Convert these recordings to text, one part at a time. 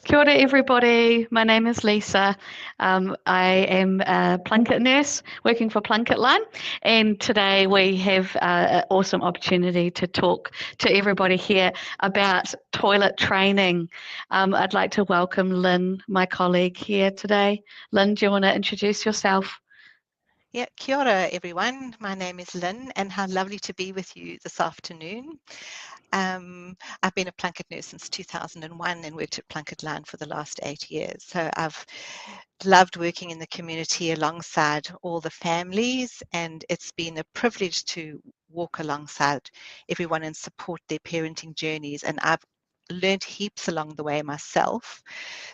Kia ora everybody, my name is Lisa. I am a Plunket nurse working for Plunket Line, and today we have an awesome opportunity to talk to everybody here about toilet training. I'd like to welcome Lynn, my colleague here today. Lynn, do you want to introduce yourself? Yeah, kia ora everyone. My name is Lynn and how lovely to be with you this afternoon. I've been a Plunket nurse since 2001 and worked at Plunket Line for the last 8 years. So I've loved working in the community alongside all the families, and it's been a privilege to walk alongside everyone and support their parenting journeys. And I've learned heaps along the way myself.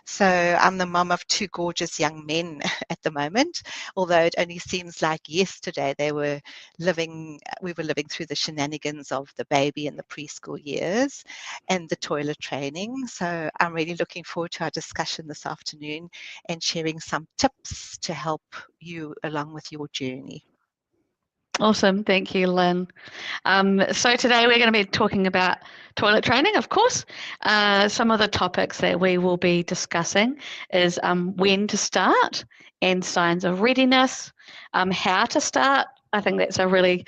So I'm the mum of two gorgeous young men at the moment, although it only seems like yesterday we were living through the shenanigans of the baby and the preschool years and the toilet training. So I'm really looking forward to our discussion this afternoon and sharing some tips to help you along with your journey. Awesome, thank you, Lynn. So today we're going to be talking about toilet training, of course. Some of the topics that we will be discussing is when to start and signs of readiness, how to start. I think that's a really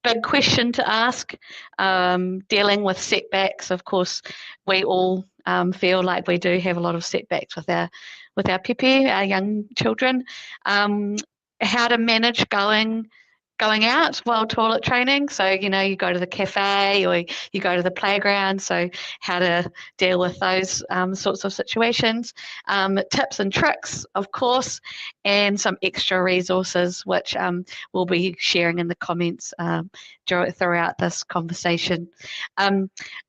big question to ask. Dealing with setbacks, of course, we all feel like we do have a lot of setbacks with our pēpi, our young children. How to manage going out while toilet training. So, you go to the cafe or you go to the playground. So, how to deal with those sorts of situations. Tips and tricks, of course, and some extra resources, which we'll be sharing in the comments throughout this conversation.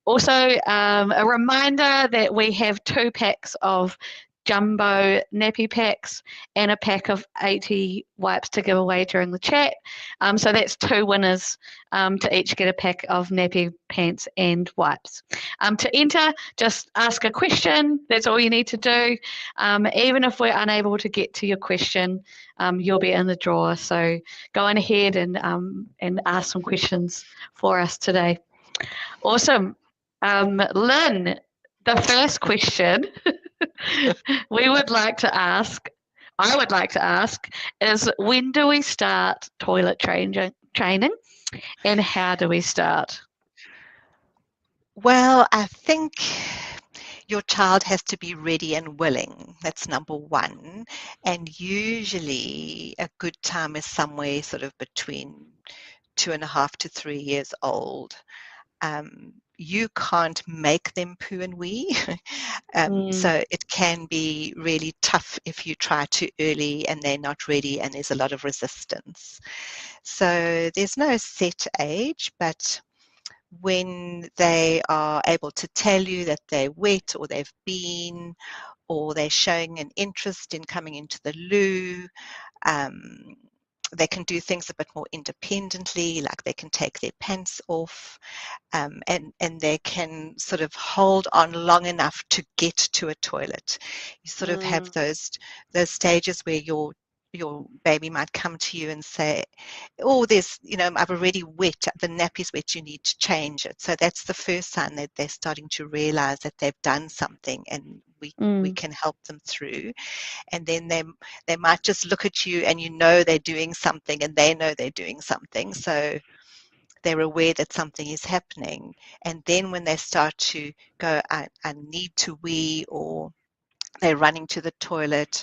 Also, a reminder that we have 2 packs of Jumbo Nappy Packs and a pack of 80 wipes to give away during the chat. So that's 2 winners to each get a pack of nappy pants and wipes. To enter, just ask a question. That's all you need to do. Even if we're unable to get to your question, you'll be in the draw. So go on ahead and ask some questions for us today. Awesome. Lynn, the first question I would like to ask is, when do we start toilet training and how do we start? Well, I think your child has to be ready and willing. That's number one. And usually a good time is somewhere sort of between 2.5 to 3 years old. You can't make them poo and wee. So it can be really tough if you try too early and they're not ready and there's a lot of resistance. So there's no set age, but when they are able to tell you that they're wet or they've been or they're showing an interest in coming into the loo, they can do things a bit more independently, like they can take their pants off, and they can sort of hold on long enough to get to a toilet. You sort of have those stages where your baby might come to you and say, oh, I've already wet, the nappy's wet, you need to change it. So that's the first sign that they're starting to realize that they've done something and we can help them through. And then they might just look at you and they're doing something and they know they're doing something. So they're aware that something is happening. And then when they start to go, I need to wee, or they're running to the toilet,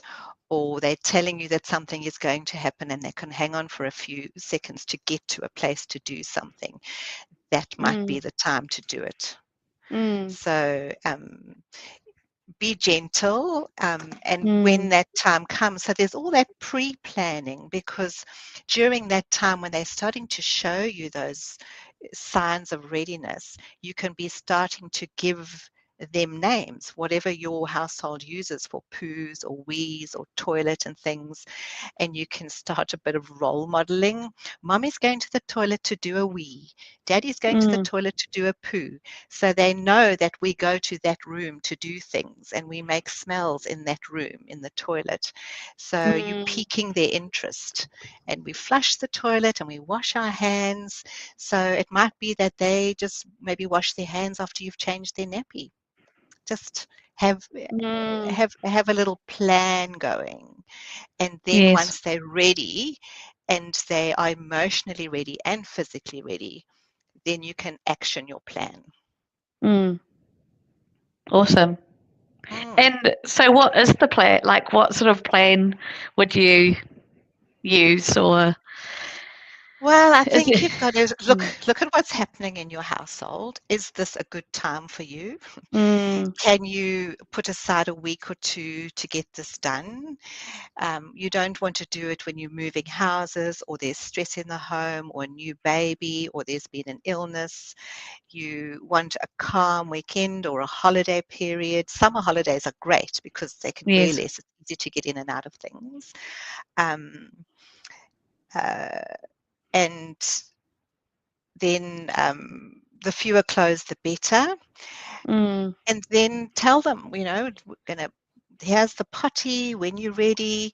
or they're telling you that something is going to happen and they can hang on for a few seconds to get to a place to do something, that might be the time to do it. So be gentle, and when that time comes, so there's all that pre-planning, because during that time when they're starting to show you those signs of readiness, you can be starting to give them names, whatever your household uses for poos or wees or toilet and things, and you can start a bit of role modeling. Mommy's going to the toilet to do a wee. Daddy's going to the toilet to do a poo. So they know that we go to that room to do things and we make smells in that room, in the toilet. So you're piquing their interest. And we flush the toilet and we wash our hands. So it might be that they just maybe wash their hands after you've changed their nappy. Just have Mm. have a little plan going, and then Yes. once they're ready and they are emotionally ready and physically ready, then you can action your plan. Mm. Awesome. Mm. And so what is the plan? Like what sort of plan would you use or Well, I is think it? you've got to Mm. look at what's happening in your household. Is this a good time for you? Mm. Can you put aside a week or two to get this done? You don't want to do it when you're moving houses or there's stress in the home or a new baby or there's been an illness. You want a calm weekend or a holiday period. Summer holidays are great because they can wear Yes. less. It's easy to get in and out of things. Um, uh, and then the fewer clothes, the better. Mm. And then tell them, we're gonna here's the potty when you're ready.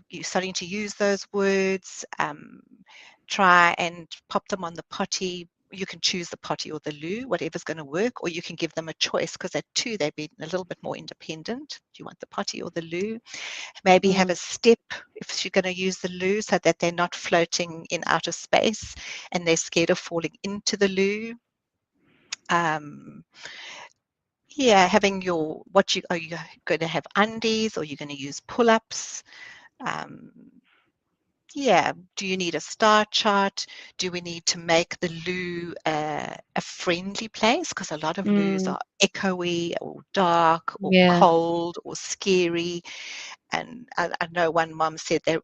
You're starting to use those words. Try and pop them on the potty. You can choose the potty or the loo, whatever's going to work, or you can give them a choice because at 2 they've been a little bit more independent. Do you want the potty or the loo? Maybe have Mm. a step if you're going to use the loo so that they're not floating in outer space and they're scared of falling into the loo. Um, Yeah, having your what you are you going to have undies or you're going to use pull-ups? Um, yeah, do you need a star chart? Do we need to make the loo a friendly place? Because a lot of loos Mm. are echoey or dark or Yeah. cold or scary. And I know one mum said they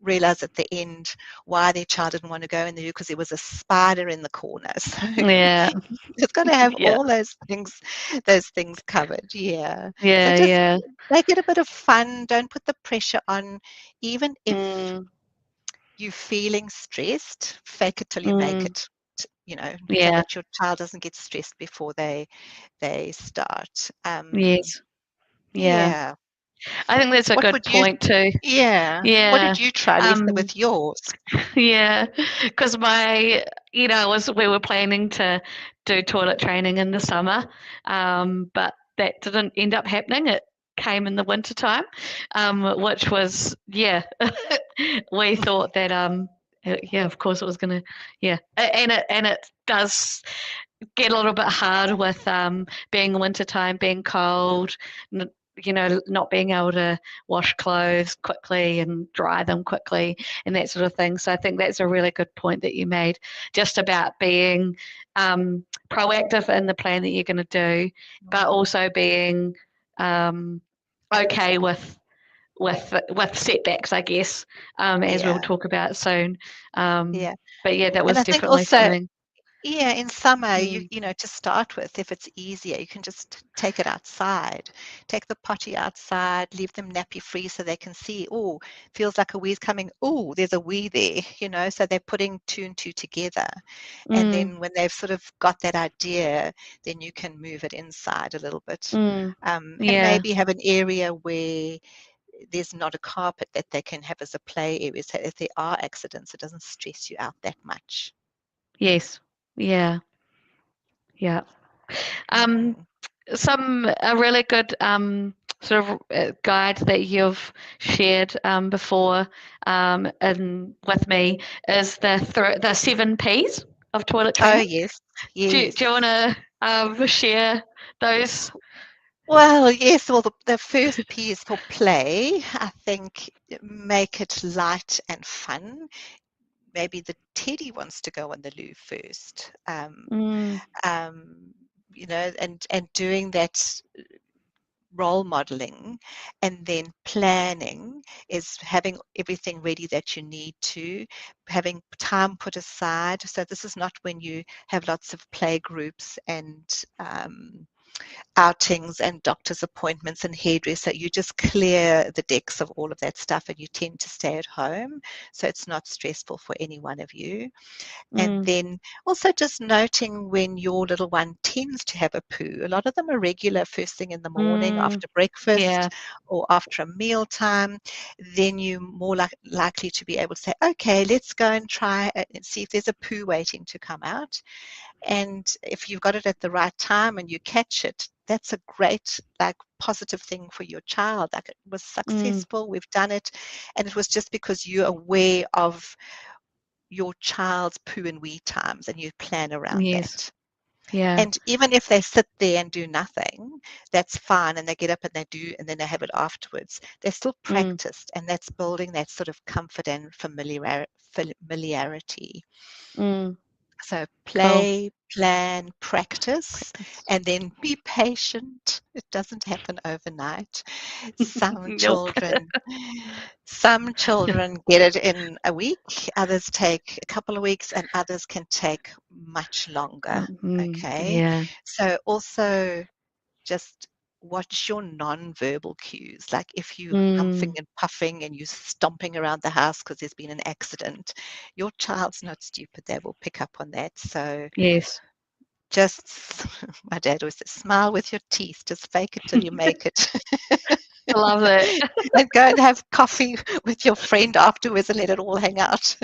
realized at the end why their child didn't want to go in the loo because there was a spider in the corner. So Yeah. it's got to have Yeah. all those things covered. Yeah. So Yeah. just Yeah. make it a bit of fun. Don't put the pressure on. Even if Mm. you're feeling stressed, fake it till you make Mm. it. So Yeah. that your child doesn't get stressed before they start. Yes. Yeah. Yeah. I think that's a What good would you? point too. Yeah. What Yeah. did you try, Lisa, Um, with yours? yeah, because we were planning to do toilet training in the summer, but that didn't end up happening. It came in the winter time, which was, yeah, we thought that, yeah, of course it was gonna, yeah, and it does get a little bit hard with being wintertime, being cold, not being able to wash clothes quickly and dry them quickly and that sort of thing. So I think that's a really good point that you made, just about being proactive in the plan that you're going to do, but also being okay with setbacks, I guess, as we'll Yeah. talk about soon. Yeah. But yeah, that And was I think definitely also, something. yeah, in summer, Mm, to start with, if it's easier, you can just take it outside. Take the potty outside, leave them nappy free so they can see, oh, feels like a wee's coming. Oh, there's a wee there, so they're putting two and two together. And mm, then when they've sort of got that idea, then you can move it inside a little bit. mm, And yeah. maybe have an area where there's not a carpet that they can have as a play area. So if there are accidents, it doesn't stress you out that much. Yes. Yeah. Yeah. Um, Mm. a really good sort of guide that you've shared before and with me is the 7 P's of toilet Oh, training. yes, Do you yes. want to share those? Well, yes, well, the first P is for play. I think make it light and fun. Maybe the teddy wants to go on the loo first. Mm, Um, and doing that role modeling and then planning is having everything ready that you need to, having time put aside. So this is not when you have lots of play groups and outings and doctor's appointments and hairdresser. You just clear the decks of all of that stuff and you tend to stay at home. So it's not stressful for any one of you. And mm, then also just noting when your little one tends to have a poo. A lot of them are regular first thing in the morning, mm, after yeah. breakfast, or after a mealtime. Then you're more likely to be able to say, okay, let's go and try and see if there's a poo waiting to come out. And if you've got it at the right time and you catch it, that's a great, like, positive thing for your child. Like, it was successful, we've done it, and it was just because you're aware of your child's poo and wee times and you plan around Yes. that. Yeah. And even if they sit there and do nothing, that's fine, and they get up and they do, and then they have it afterwards. They're still practiced, and that's building that sort of comfort and familiarity. Mm. So Cool. play, plan, practice, Practice. and then be patient. It doesn't happen overnight. Some Nope. children, some children get it in a week, others take a couple of weeks, and others can take much longer. Okay. Yeah. So also just watch your non-verbal cues. Like if you humping Mm. and puffing and you stomping around the house because there's been an accident, your child's not stupid. They will pick up on that. So Yes. just, my dad always says, smile with your teeth. Just fake it till you make it. I love it. And go and have coffee with your friend afterwards and let it all hang out.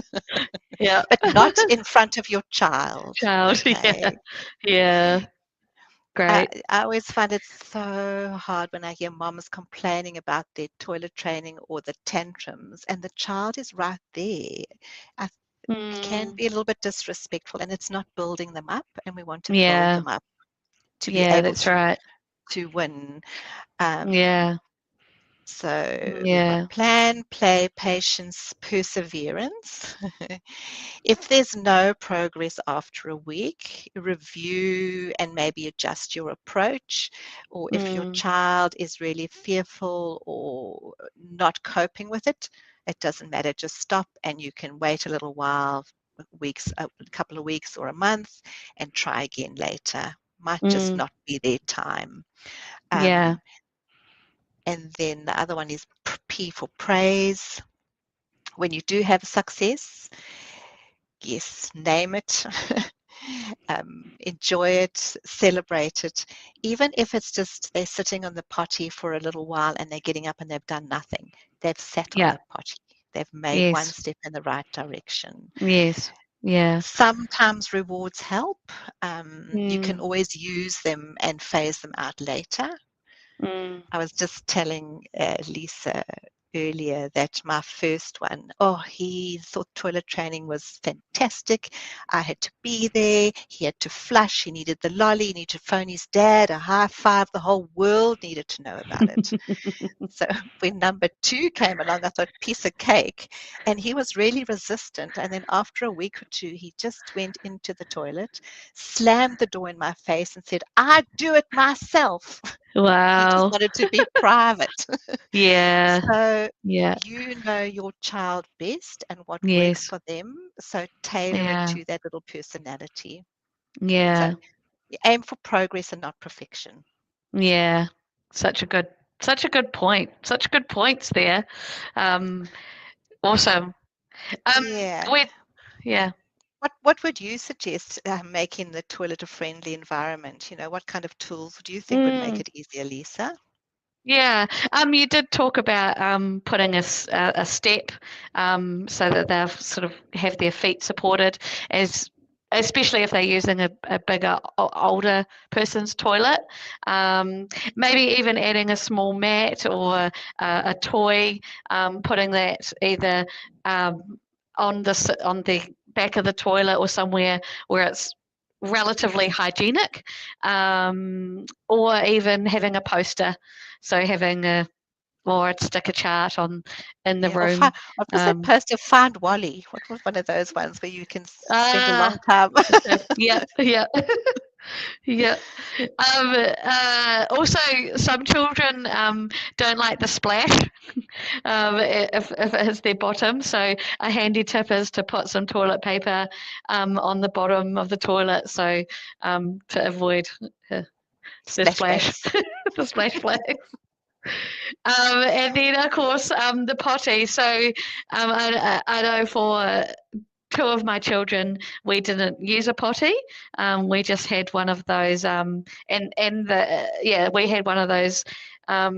Yeah. But not in front of your child. Child. Yeah. Okay. Yeah. Great. I always find it so hard when I hear moms complaining about their toilet training or the tantrums, and the child is right there. I, we can Mm. be a little bit disrespectful, and it's not building them up, and we want to build Yeah. them up to be Yeah, able that's right. to win. Um, Yeah. so we've got Yeah. plan, play, patience, perseverance. If there's no progress after a week, review and maybe adjust your approach. Or if your Mm. child is really fearful or not coping with it, it doesn't matter. Just stop and you can wait a little while, weeks, a couple of weeks or a month, and try again later. Might just Mm. not be their time. Yeah. Um, and then the other one is P for praise. When you do have success, yes, name it, enjoy it, celebrate it, even if it's just they're sitting on the potty for a little while and they're getting up and they've done nothing. They've sat on Yeah. that potty. They've made one Yes. step in the right direction. Yes. Yeah. Sometimes rewards help. You can Mm. always use them and phase them out later. Mm. I was just telling Lisa earlier that my first one, oh, he thought toilet training was fantastic. I had to be there. He had to flush. He needed the lolly. He needed to phone his dad, a high five. The whole world needed to know about it. So when number two came along, I thought, piece of cake. And he was really resistant. And then after a week or two, he just went into the toilet, slammed the door in my face and said, I do it myself. He just Wow. wanted to be private. Yeah. So Yeah. you know your child best and what works Yes. for them. So tailor it Yeah. to that little personality. So Yeah. aim for progress and not perfection. Yeah. Such a good such a good point. Such good points there. Um, awesome. Um, Yeah. we yeah. What would you suggest making the toilet a friendly environment? You know, what kind of tools do you think would make Mm. it easier, Lisa? Yeah, you did talk about putting a step so that they'll sort of have their feet supported, as especially if they're using a bigger, older person's toilet. Maybe even adding a small mat or a toy, putting that either on the back of the toilet or somewhere where it's relatively hygienic, or even having a poster. So having or I'd stick a chart on in the Yeah, or room. what was that Um, poster? Find Wally. What was one of those ones where you can spend a long ah, time? yeah, yeah, yeah. Also, some children don't like the splash if it hits their bottom. So a handy tip is to put some toilet paper on the bottom of the toilet, so to avoid the splash, Splashbacks. the splash flags. And then, of course, the potty. So I know for two of my children, we didn't use a potty. We just had one of those, we had one of those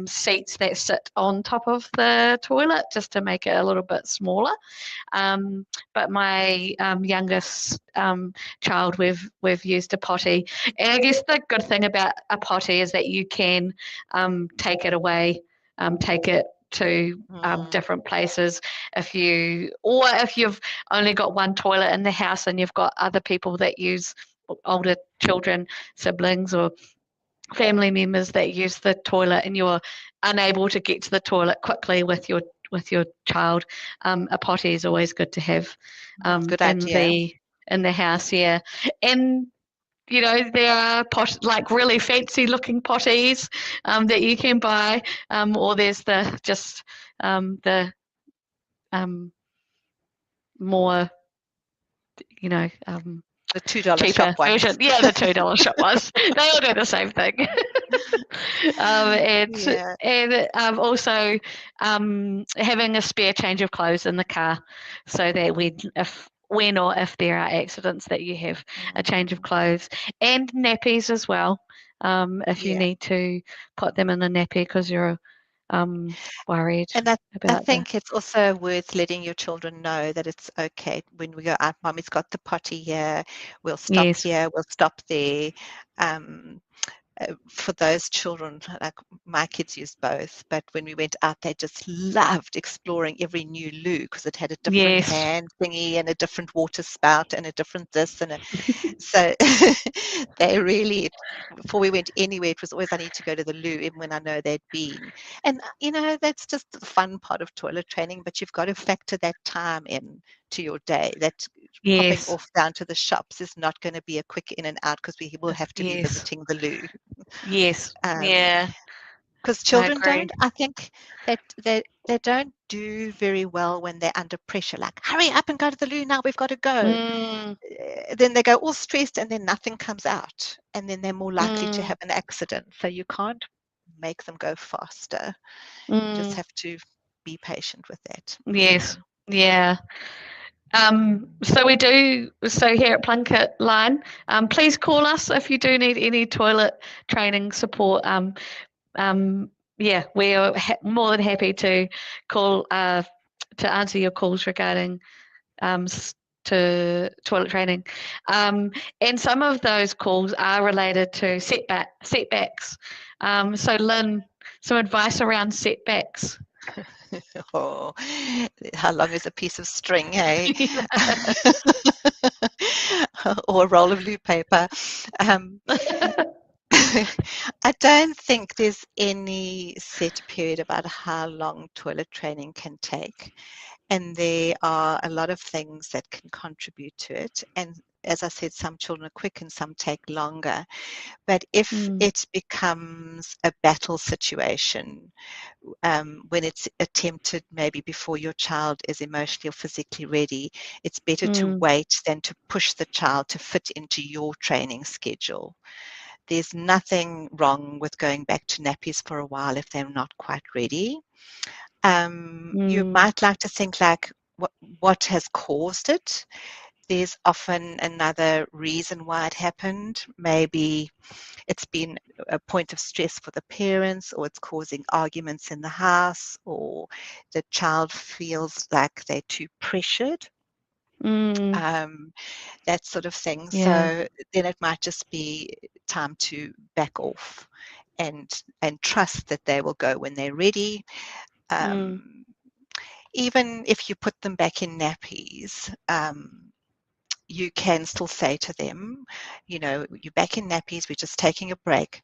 seats that sit on top of the toilet just to make it a little bit smaller. But my youngest child, we've used a potty, and I guess the good thing about a potty is that you can take it away, take it to different places if you've only got one toilet in the house and you've got other people that use older children, siblings or family members that use the toilet and you're unable to get to the toilet quickly with your child. A potty is always good to have Good idea. in the house, yeah. And there are like really fancy looking potties that you can buy, or there's the more, The $2 cheaper shop ones. version. Yeah, the $2 shop ones. They all do the same thing. Yeah. And also having a spare change of clothes in the car, so that when or if there are accidents, that you have a change of clothes, and nappies as well. If you Yeah. need to put them in a nappy because you're worried And I about think it's also worth letting your children know that it's okay when we go out. Mommy's got the potty here. We'll stop yes, here. We'll stop there. For those children, like my kids used both, but when we went out, they just loved exploring every new loo because it had a different yes, hand thingy and a different water spout and a different this and so they really, before we went anywhere, it was always I need to go to the loo, even when I know they'd been. And that's just the fun part of toilet training, but you've got to factor that time in to your day. That popping yes, off down to the shops is not going to be a quick in and out because we will have to be yes, visiting the loo. yes, yeah, Because I children agree. don't, I think that they don't do very well when they're under pressure, like hurry up and go to the loo now, we've got to go. Mm, Then they go all stressed and then nothing comes out, and then they're more likely to mm, have an accident. So you can't make them go faster. You just mm, have to be patient with that. yes, yeah. So here at Plunkett Line, please call us if you do need any toilet training support. Yeah, we are more than happy to call to answer your calls regarding to toilet training. And some of those calls are related to setbacks. So Lynn, some advice around setbacks. Oh, how long is a piece of string, hey? Or a roll of loo paper. Um, I don't think there's any set period about how long toilet training can take. And there are a lot of things that can contribute to it. And as I said, some children are quick and some take longer. But if Mm, it becomes a battle situation, when it's attempted maybe before your child is emotionally or physically ready, it's better to mm, wait than to push the child to fit into your training schedule. There's nothing wrong with going back to nappies for a while if they're not quite ready. You mm, might like to think like, what has caused it? There's often another reason why it happened. Maybe it's been a point of stress for the parents, or it's causing arguments in the house, or the child feels like they're too pressured, mm, that sort of thing. yeah. So then it might just be time to back off and trust that they will go when they're ready. Mm, Um, Even if you put them back in nappies, you can still say to them, you're back in nappies, we're just taking a break.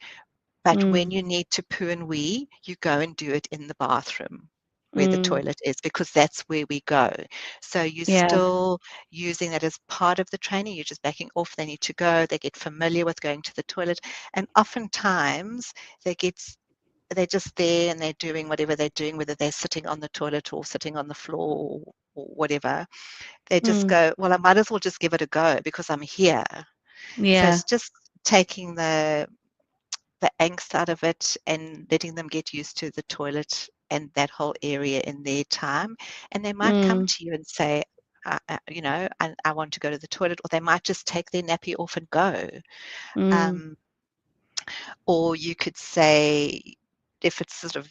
But when mm, you need to poo and wee, you go and do it in the bathroom where the mm, toilet is, because that's where we go. So you're yeah. still using that as part of the training. You're just backing off. They need to go. They get familiar with going to the toilet. And oftentimes they're just there and they're doing whatever they're doing, whether they're sitting on the toilet or sitting on the floor or whatever. They just Mm, go, well, I might as well just give it a go because I'm here. So yeah. it's just taking the angst out of it and letting them get used to the toilet and that whole area in their time. And they might come Mm, to you and say, and I want to go to the toilet, or they might just take their nappy off and go. Mm, Or you could say, if it's sort of,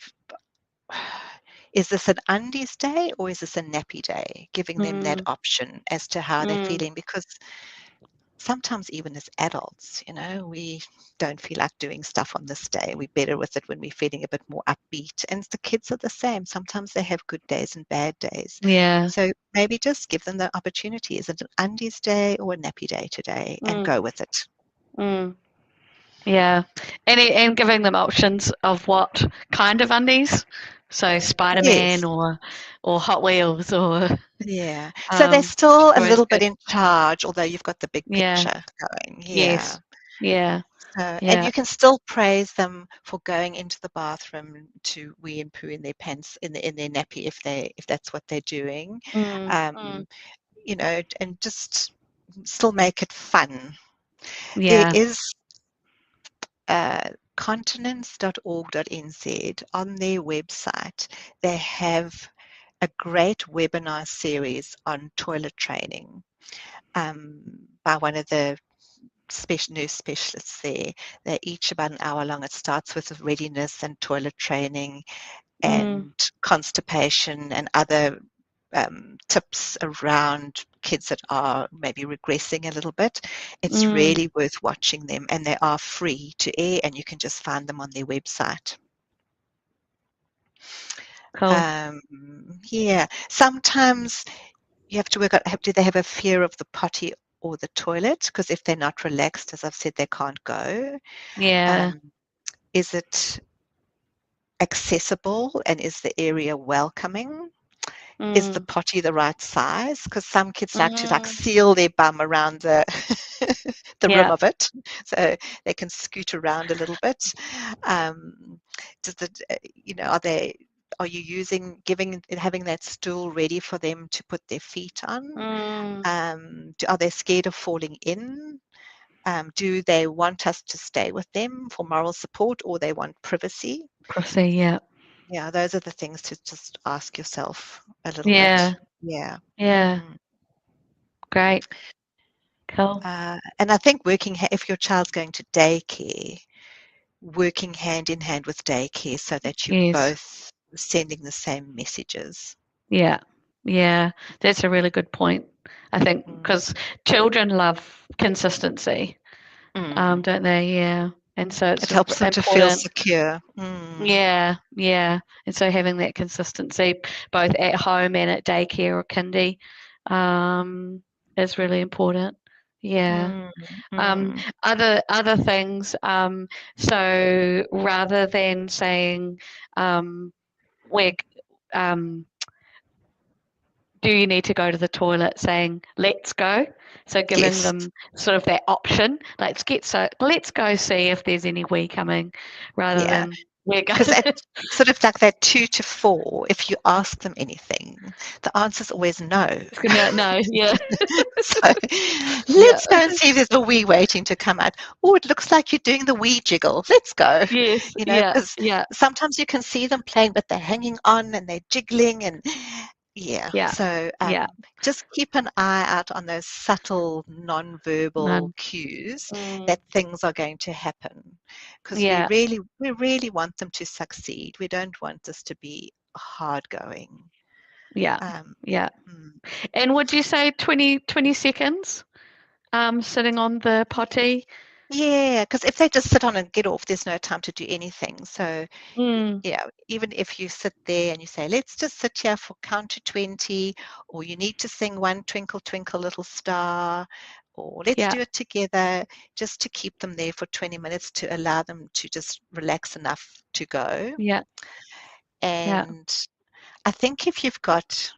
is this an undies day or is this a nappy day? Giving them that mm, option as to how they're mm, feeling, because sometimes even as adults, we don't feel like doing stuff on this day. We're better with it when we're feeling a bit more upbeat. And the kids are the same. Sometimes they have good days and bad days. yeah. So maybe just give them the opportunity. Is it an undies day or a nappy day today? And Mm, go with it. mm, yeah. And giving them options of what kind of undies. So Spider-Man Yes. or Hot Wheels or Yeah. So they're um, still a always little bit good. in charge, although you've got the big Yeah. picture going. Yeah. Yes. Yeah. And Yeah. you can still praise them for going into the bathroom to wee and poo in their pants, in their nappy, if that's what they're doing. Mm, mm, Um, and just still make it fun. There yeah. is continence.org.nz. On their website, they have a great webinar series on toilet training, by one of the nurse specialists there. They're each about an hour long. It starts with readiness and toilet training Mm, and constipation and other tips around kids that are maybe regressing a little bit. It's mm, really worth watching them, and they are free to air, and you can just find them on their website. cool. Yeah, sometimes you have to work out, do they have a fear of the potty or the toilet? Because if they're not relaxed, as I've said, they can't go. Yeah. Um, is it accessible, and is the area welcoming? Is the Mm, potty the right size? Because some kids like to mm, seal their bum around the the rim yeah. of it, so they can scoot around a little bit. Um, does the are you having that stool ready for them to put their feet on? Mm, Are they scared of falling in? Do they want us to stay with them for moral support, or they want privacy? proceed. Yeah. Yeah, those are the things to just ask yourself a little bit. Yeah. Yeah. Yeah. Mm. Great. Cool. And I think if your child's going to daycare, working hand in hand with daycare so that you're Yes. both sending the same messages. Yeah. Yeah. That's a really good point. I think Mm. because children love consistency, Mm. don't they? Yeah. And so It it's helps them to feel important. secure. Mm. Yeah. Yeah. And so having that consistency both at home and at daycare or kindy um, is really important. Yeah. Mm. Um, Mm. other things. So rather than saying we're um, do you need to go to the toilet, saying let's go, so giving Yes. them sort of that option, let's go see if there's any wee coming, rather Yeah. than we're Because going. sort of like that 2 to 4, if you ask them anything, the answer's always no. No, no, yeah. So Yeah. let's go and see if there's a wee waiting to come out. Oh, it looks like you're doing the wee jiggle. Let's go. Yes, yeah, Because yeah, sometimes you can see them playing, but they're hanging on and they're jiggling, and yeah. yeah, So yeah. just keep an eye out on those subtle non-verbal None. cues Mm, that things are going to happen, because we yeah, really want them to succeed. We don't want this to be hard going. yeah, Um, yeah. mm. And would you say 20 seconds sitting on the potty? Yeah, because if they just sit on and get off, there's no time to do anything. So, Mm, even if you sit there and you say, let's just sit here for count to 20, or you need to sing one twinkle, twinkle, little star, or let's yeah, do it together, just to keep them there for 20 minutes to allow them to just relax enough to go. yeah, yeah. And I think if you've got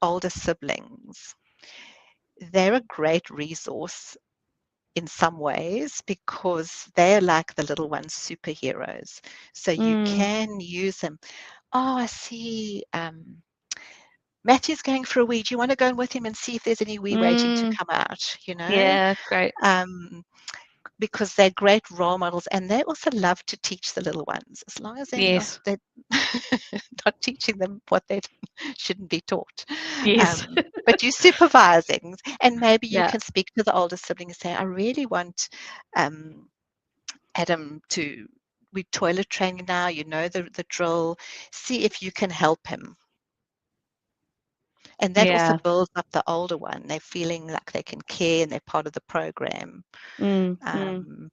older siblings, they're a great resource in some ways, because they're like the little ones' superheroes. So you Mm, can use them. Oh, I see. Matthew's going for a wee. Do you want to go in with him and see if there's any wee waiting to mm, come out? yeah, great. Um, because they're great role models, and they also love to teach the little ones, as long as Yes. they're not teaching them what they shouldn't be taught. Yes. But you're supervising, and maybe you Yeah. can speak to the older sibling and say, I really want Adam to, we toilet training now, you know the drill, see if you can help him. And that also Yeah. builds up the older one. They're feeling like they can care and they're part of the program. Mm, mm. Um,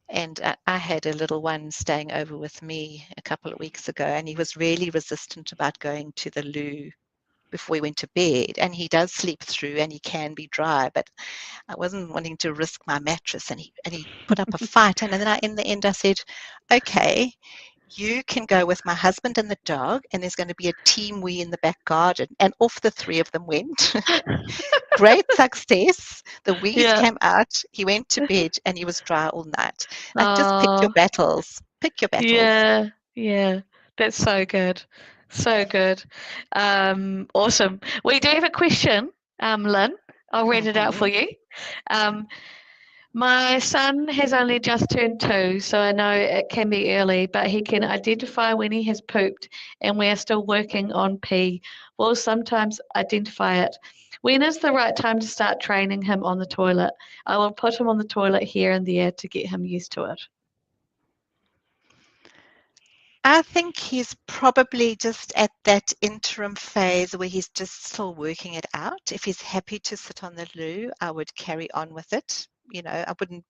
and I had a little one staying over with me a couple of weeks ago, and he was really resistant about going to the loo before he went to bed. And he does sleep through and he can be dry, but I wasn't wanting to risk my mattress. And he put up a fight. And then in the end, I said, okay, you can go with my husband and the dog, and there's going to be a team wee in the back garden. And off the three of them went. Great success. The wheeze Yeah. came out. He went to bed and he was dry all night. Like, just pick your Oh, battles. Pick your battles. yeah. Yeah. That's so good. So good. Awesome. We do have a question, Lynn. I'll read it out Hmm. for you. Um, My son has only just turned 2, so I know it can be early, but he can identify when he has pooped, and we are still working on pee. We'll sometimes identify it. When is the right time to start training him on the toilet? I will put him on the toilet here and there to get him used to it. I think he's probably just at that interim phase where he's just still working it out. If he's happy to sit on the loo, I would carry on with it. I wouldn't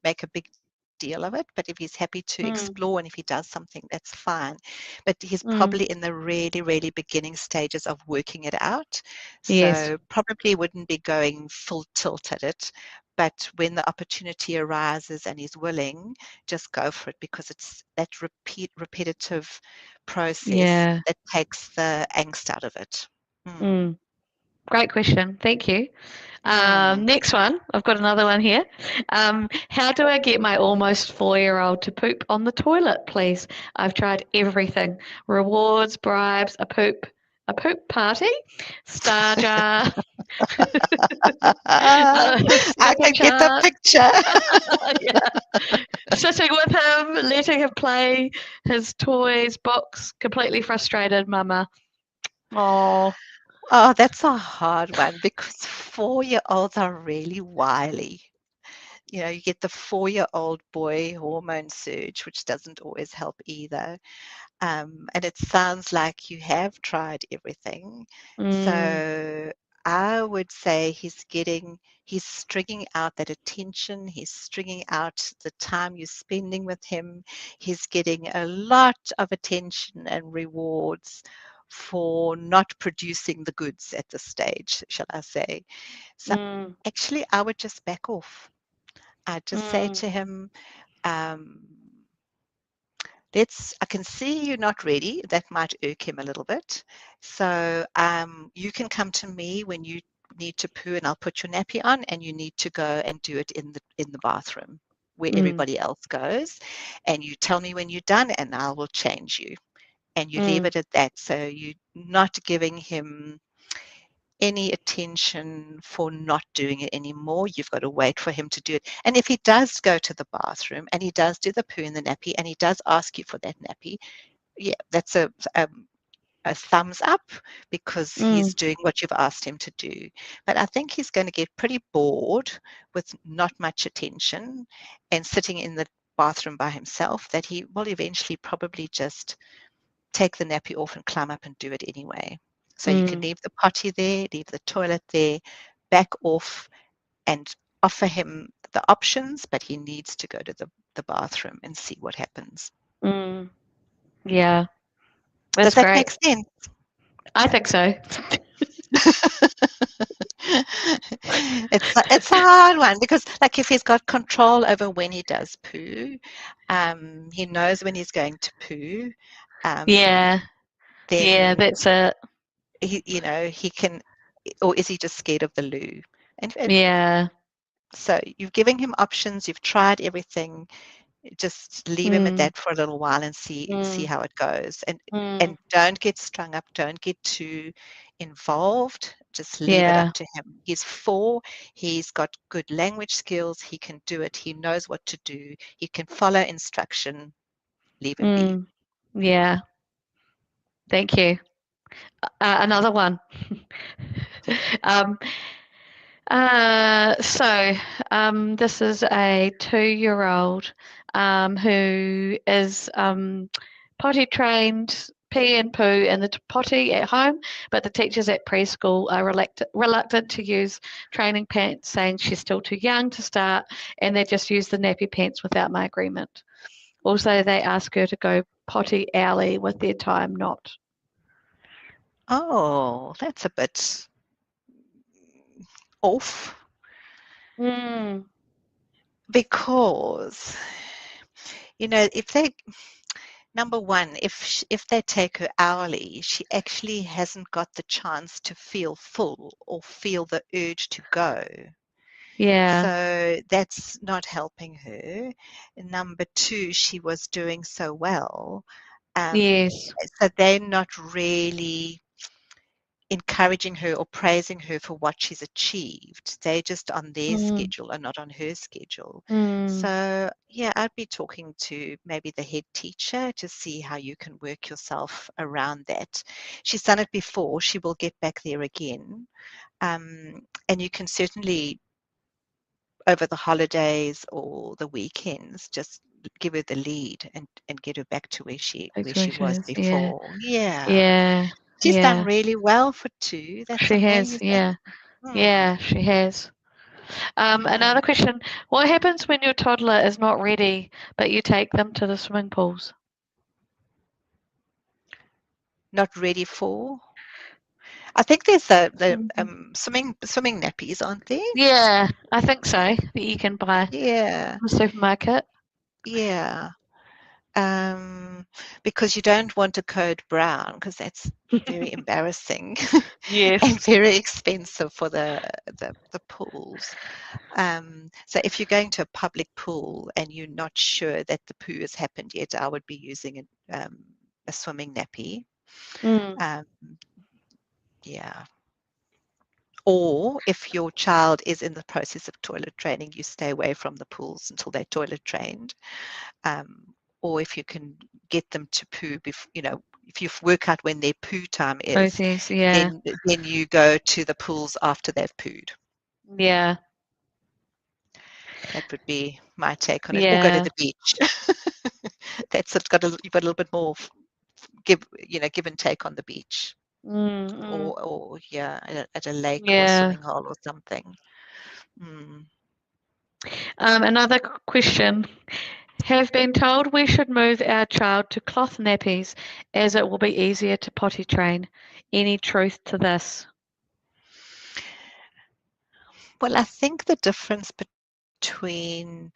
make a big deal of it, but if he's happy to explore Mm, and if he does something, that's fine. But he's probably mm, in the really, really beginning stages of working it out. yes. So probably wouldn't be going full tilt at it. But when the opportunity arises and he's willing, just go for it, because it's that repetitive process Yeah. that takes the angst out of it. Mm. Mm. Great question. Thank you. Mm. Next one. I've got another one here. How do I get my almost 4-year-old to poop on the toilet, please? I've tried everything. Rewards, bribes, a poop party, star jar, I snapper can get the chart. picture. Yeah. Sitting with him, letting him play his toys, box, completely frustrated, mama. Oh, Oh, that's a hard one, because 4-year-olds are really wily. You get the 4-year-old boy hormone surge, which doesn't always help either. And it sounds like you have tried everything. mm, So I would say he's stringing out that attention, he's stringing out the time you're spending with him, he's getting a lot of attention and rewards for not producing the goods at this stage, shall I say. So mm, actually, I would just back off. I'd just say mm, to him, um, I can see you're not ready. That might irk him a little bit. So you can come to me when you need to poo, and I'll put your nappy on, and you need to go and do it in the bathroom where mm, everybody else goes. And you tell me when you're done, and I will change you. And you leave mm, it at that. So you're not giving him any attention for not doing it anymore. You've got to wait for him to do it. And if he does go to the bathroom and he does do the poo in the nappy and he does ask you for that nappy, yeah, that's a thumbs up, because he's mm, doing what you've asked him to do. But I think he's going to get pretty bored with not much attention and sitting in the bathroom by himself, that he will eventually probably just take the nappy off and climb up and do it anyway. So you can mm, leave the potty there, leave the toilet there, back off, and offer him the options, but he needs to go to the bathroom and see what happens. mm. Yeah, Does that's that great. make sense? I think so. It's a hard one, because, like, if he's got control over when he does poo, he knows when he's going to poo, um, Yeah, yeah, then that's it. he can, or is he just scared of the loo? And Yeah. so you're giving him options. You've tried everything. Just leave him at Mm, that for a little while and see mm, how it goes. And mm, don't get strung up. Don't get too involved. Just leave it up Yeah. to him. He's 4. He's got good language skills. He can do it. He knows what to do. He can follow instruction. Leave him be. Yeah. Thank you. Another one. um, this is a 2-year-old who is potty trained, pee and poo in the potty at home, but the teachers at preschool are reluctant to use training pants, saying she's still too young to start, and they just use the nappy pants without my agreement. Also, they ask her to go potty early with their time not. Oh, that's a bit off. Mm, Because, if they, number one, if they take her hourly, she actually hasn't got the chance to feel full or feel the urge to go. yeah. So that's not helping her. And number two, she was doing so well. Yes. So they're not really encouraging her or praising her for what she's achieved. They're just on their Mm, schedule and not on her schedule. mm, So, yeah, I'd be talking to maybe the head teacher to see how you can work yourself around that. She's done it before. She will get back there again. And you can certainly, over the holidays or the weekends, just give her the lead and get her back to where she that's where where she she was is. Yeah. before. Yeah. Yeah. She's done Yeah. really well for 2. That's She has. amazing. Yeah. Hmm. Yeah, she has. Mm. Another question. What happens when your toddler is not ready, but you take them to the swimming pools? Not ready for. I think there's the Mhm. swimming nappies, aren't there? Yeah, I think so. That you can buy Yeah, from the supermarket. yeah. Because you don't want a code brown because that's very embarrassing and Yes. very expensive for the pools. So if you're going to a public pool and you're not sure that the poo has happened yet, I would be using a swimming nappy. Mm. Um, yeah. Or if your child is in the process of toilet training, you stay away from the pools until they're toilet trained. Or if you can get them to poo, if you work out when their poo time is, Process. Yeah. then you go to the pools after they've pooed. Yeah. That would be my take on it. Or go to Yeah. the beach. That's it. You've got a little bit more give and take on the beach, Mm, mm. or yeah, at a lake or a Yeah. swimming hole or something. Mm. Another question. Have been told we should move our child to cloth nappies as it will be easier to potty train. Any truth to this? Well, I think the difference between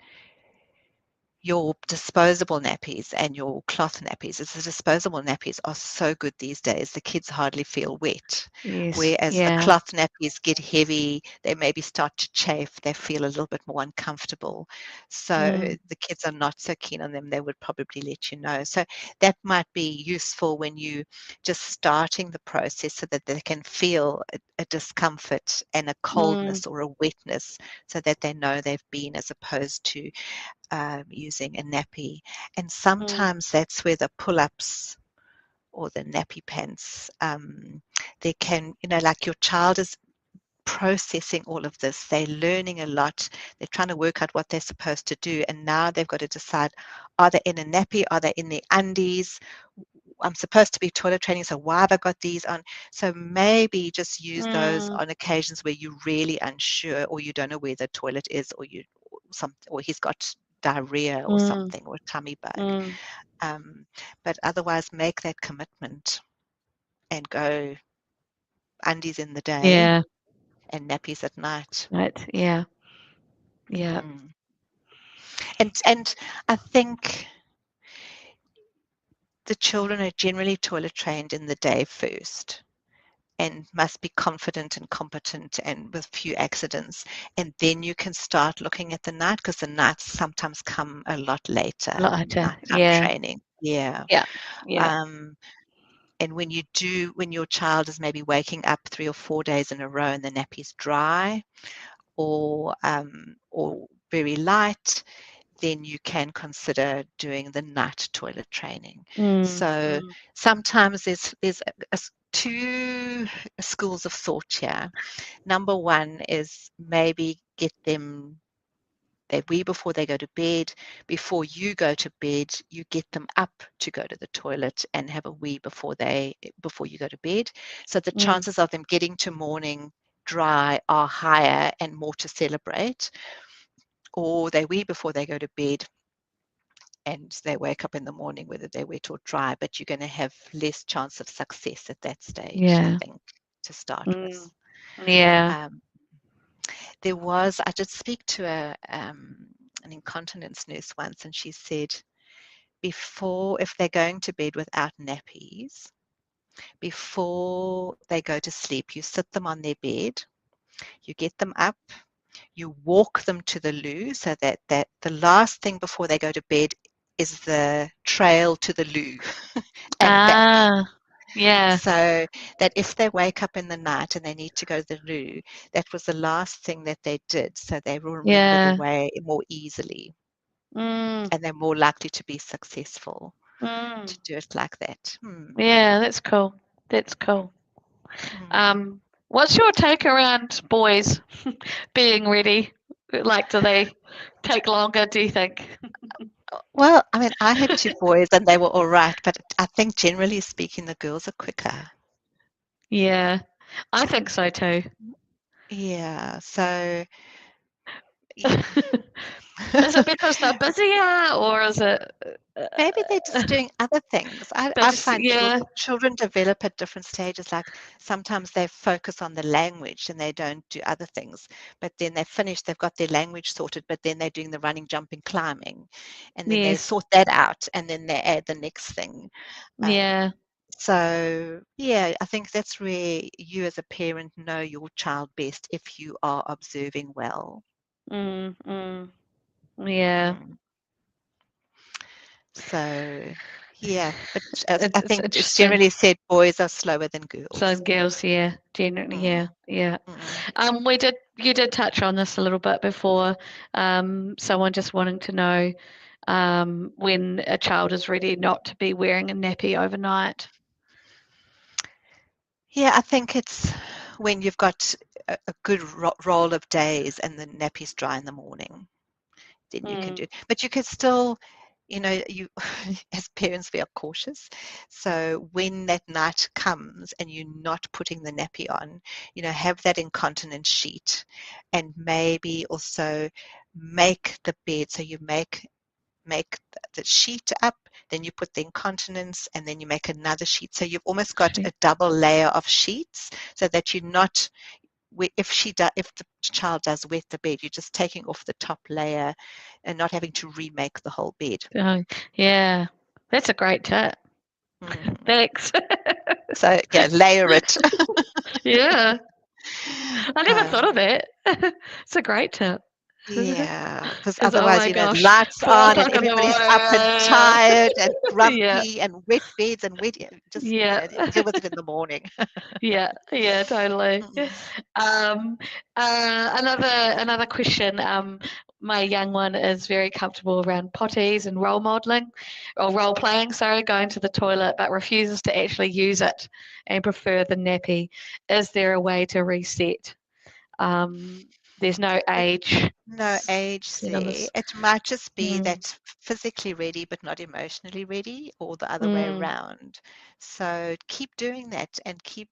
your disposable nappies and your cloth nappies is the disposable nappies are so good these days, the kids hardly feel wet. Yes. Whereas the Yeah. cloth nappies get heavy, they maybe start to chafe, they feel a little bit more uncomfortable. So Mm, the kids are not so keen on them, they would probably let you know. So that might be useful when you just starting the process so that they can feel a discomfort and a mm, coldness or a wetness so that they know they've been, as opposed to using a nappy. And mm. sometimes that's where the pull-ups or the nappy pants, they can, like your child is processing all of this. They're learning a lot. They're trying to work out what they're supposed to do. And now they've got to decide, are they in a nappy? Are they in the undies? I'm supposed to be toilet training, so why have I got these on? So maybe just use those Mm, on occasions where you're really unsure or you don't know where the toilet is, or he's got diarrhea or mm, something, or a tummy bug. mm. Um, but otherwise, make that commitment and go undies in the day Yeah. and nappies at night. Right. Yeah. Yeah. Mm. And I think the children are generally toilet trained in the day first and must be confident and competent and with few accidents. And then you can start looking at the night, because the nights sometimes come a lot later, Lighter. nighttime Yeah. training. Yeah. Yeah. Yeah. Um, when your child is maybe waking up 3 or 4 days in a row and the nappy's dry or very light, then you can consider doing the night toilet training. So sometimes there's two schools of thought here. Number one is maybe get them, they wee before they go to bed. Before you go to bed, you get them up to go to the toilet and have a wee before you go to bed. So the chances of them getting to morning dry are higher and more to celebrate. Or they wee before they go to bed and they wake up in the morning whether they're wet or dry, but you're going to have less chance of success at that stage, I think, to start with. Yeah. I did speak to an incontinence nurse once, and she said if they're going to bed without nappies, before they go to sleep, you sit them on their bed, you get them up, you walk them to the loo, so that the last thing before they go to bed is the trail to the loo and back. Yeah. So that if they wake up in the night and they need to go to the loo, that was the last thing that they did. So they will remember the way more easily. And they're more likely to be successful to do it like that. Yeah, that's cool. That's cool. What's your take around boys being ready? Like, do they take longer, do you think? Well, I mean, I had 2 boys and they were all right, but I think generally speaking, the girls are quicker. Yeah, I think so too. Yeah, so Is it because they're busier, or is it maybe they're just doing other things. they're I just, find children develop at different stages. Like sometimes they focus on the language and they don't do other things. But then they're finished, they've got their language sorted, but then they're doing the running, jumping, climbing. And then they yes, sort that out and then they add the next thing. yeah, So, yeah, I think that's where you as a parent know your child best if you are observing well. yeah. Mm. So, yeah, but I It's think it's interesting. generally said boys are slower than So girls. girls, yeah, generally, Mm. yeah. Mm. You did touch on this a little bit before. Someone just wanting to know when a child is ready not to be wearing a nappy overnight. Yeah, I think it's when you've got a good roll of days and the nappy's dry in the morning, then you can do it. But you could still, you as parents, we are cautious. So when that night comes and you're not putting the nappy on, have that incontinence sheet and maybe also make the bed. So you make the sheet up, then you put the incontinence, and then you make another sheet. So you've almost got a double layer of sheets so that you're not, if the child does wet the bed, you're just taking off the top layer and not having to remake the whole bed. Oh, yeah, that's a great tip. Thanks. So yeah, layer it. Yeah, I never thought of that. It's a great tip. Yeah, because Because oh otherwise, my gosh, lights 4 on and o'clock in the everybody's up and morning. tired and Yeah, grumpy and wet beds and wet, just, yeah. deal with it in the morning. Yeah, totally. Mm. Another question. My young one is very comfortable around potties and role modeling, or role playing. Sorry, going to the toilet, but refuses to actually use it and prefer the nappy. Is there a way to reset? There's no age No age set on there. this. It might just be Mm, that physically ready but not emotionally ready, or the other way mm, around. So keep doing that and keep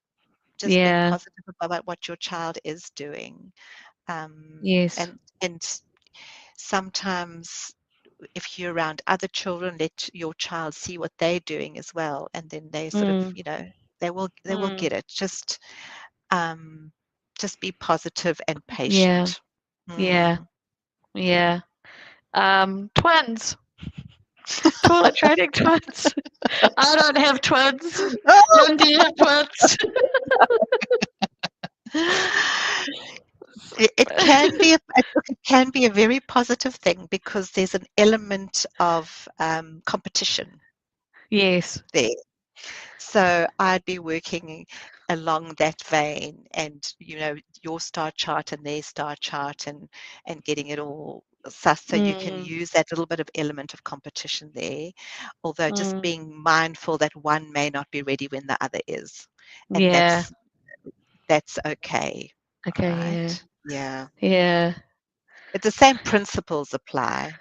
just being yeah. positive about what your child is doing. Yes. And sometimes if you're around other children, let your child see what they're doing as well, and then they sort of, Mm, they will mm, get it. Um, just be positive and yeah. patient. Yeah. Mm. Yeah. Twins. Toilet training twins. I don't have twins. Lynn, do you have twins? It can be a very positive thing because there's an element of competition Yes. there. So I'd be working along that vein, and your star chart and their star chart, and getting it all sus, so you can Mm, use that little bit of element of competition there, although just mm, being mindful that one may not be ready when the other is, and yeah. that's okay. All Okay. Yeah. right. Yeah. Yeah. But the same principles apply.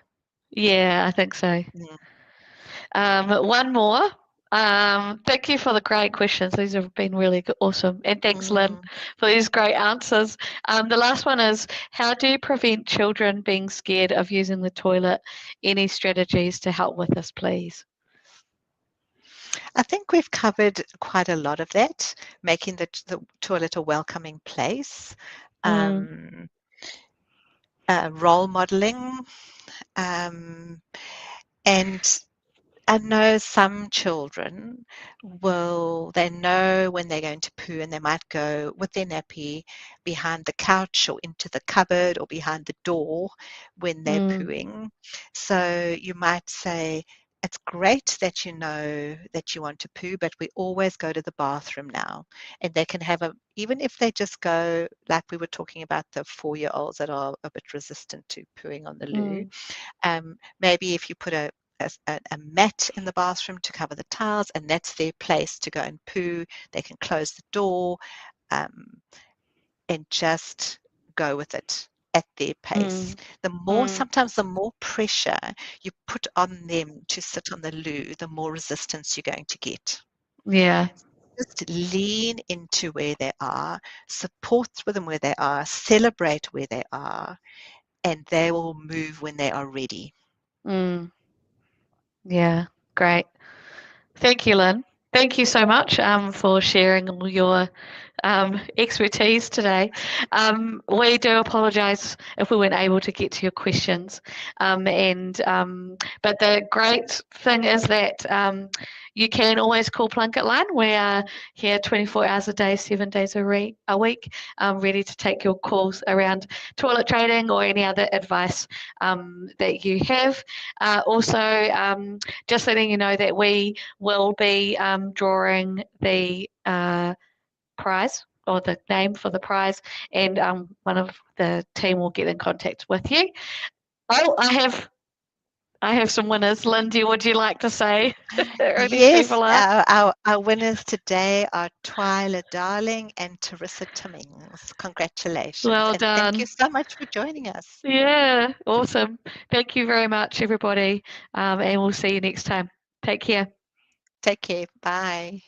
Yeah. I think so. Mm, One more. Thank you for the great questions. These have been really awesome. And thanks, Lynn, mm. for these great answers. The last one is, how do you prevent children being scared of using the toilet? Any strategies to help with this, please? I think we've covered quite a lot of that, making the toilet a welcoming place, Mm, um, role modeling, um, and I know some children they know when they're going to poo, and they might go with their nappy behind the couch or into the cupboard or behind the door when they're mm, pooing. So you might say, it's great that you know that you want to poo, but we always go to the bathroom now. And they can have even if they just go, like we were talking about the 4-year-olds that are a bit resistant to pooing on the loo, mm, maybe if you put a mat in the bathroom to cover the tiles, and that's their place to go and poo. They can close the door, um, and just go with it at their pace. mm, mm. Sometimes the more pressure you put on them to sit on the loo, the more resistance you're going to get. Yeah. Just lean into where they are, support with them where they are, celebrate where they are, and they will move when they are ready. Mm, yeah. Great. Thank you, Lynn. Thank you so much for sharing all your expertise today. We do apologise if we weren't able to get to your questions, but the great thing is that you can always call Plunkett Line. We are here 24 hours a day, 7 days a week, ready to take your calls around toilet training or any other advice that you have. Also, just letting you know that we will be drawing the prize or the name for the prize, and one of the team will get in contact with you. Oh, I have some winners. Lindy, would you like to say who these Yes, people are? our winners today are Twyla Darling and Teresa Timmings. Congratulations, Well and thank you done. so much for joining us. Yeah, awesome. Thank you very much, everybody, and we'll see you next time. Take care. Take care. Bye.